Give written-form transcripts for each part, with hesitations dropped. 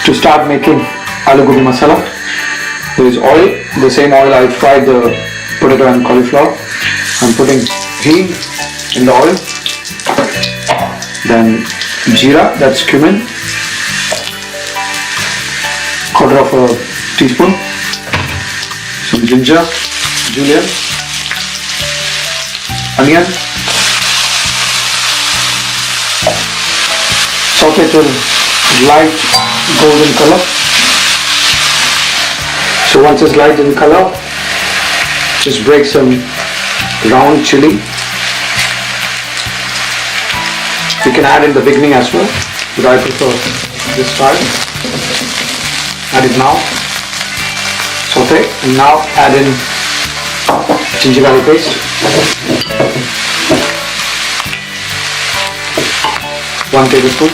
To start making Aloo Gobi Masala, there is oil, the same oil I fried the potato and cauliflower. I'm putting ghee in the oil, then jeera, that's cumin, quarter of a teaspoon, some ginger, julienne, onion, saute till light golden color. So once it's light in color, just break some round chili. You can add in the beginning as well, but I prefer this style. Add it now. Saute, and now add in ginger garlic paste. 1 tablespoon.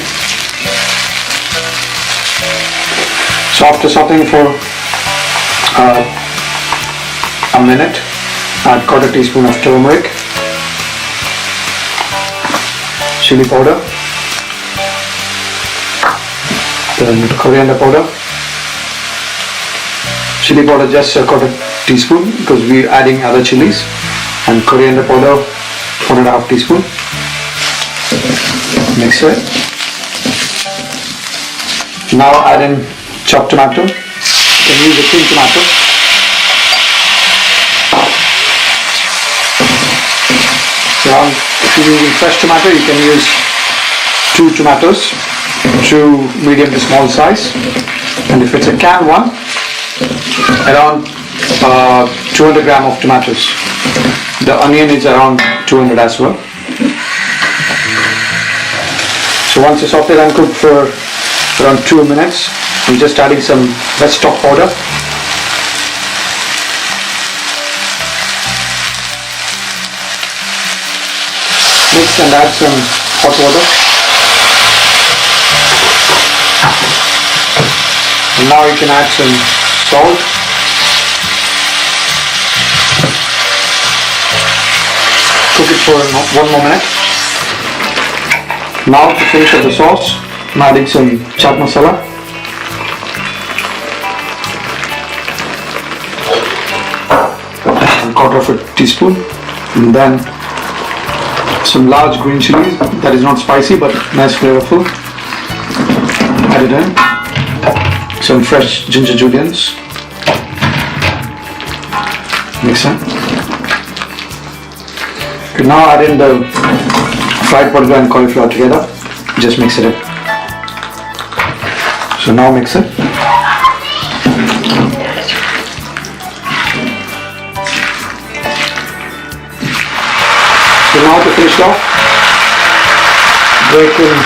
So after sauteing for a minute, add quarter teaspoon of turmeric, chili powder, then coriander powder. Chili powder just a quarter teaspoon because we are adding other chilies, and coriander powder 1.5 teaspoon. Mix it. Now add in chopped tomato. You can use a cream tomato. If you're using fresh tomato, you can use 2 tomatoes, 2 medium to small size, and if it's a canned one, around 200 gram of tomatoes. The onion is around 200 as well. So once it's sauteed and cooked for around 2 minutes, I'm just adding some veg stock powder. Mix and add some hot water. And now you can add some salt. Cook it for 1 more minute. Now to finish up the sauce, I'm adding some chaat masala. And quarter of a teaspoon. And then some large green chilies, that is not spicy but nice flavorful. Add it in. Some fresh ginger juliennes. Mix in. You can now add in the fried potato and cauliflower together. Just mix it in. So now mix it. So now to finish off, break in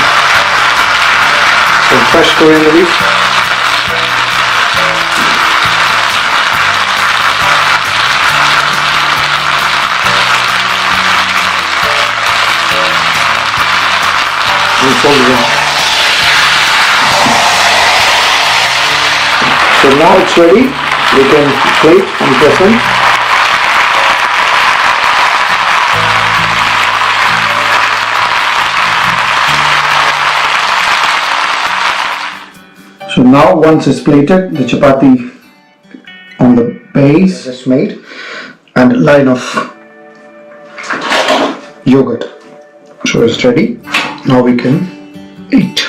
some fresh coriander leaves. And fold it in. So now it's ready. We can plate and press in. So now once it's plated, the chapati on the base is made and a line of yogurt. So it's ready. Now we can eat.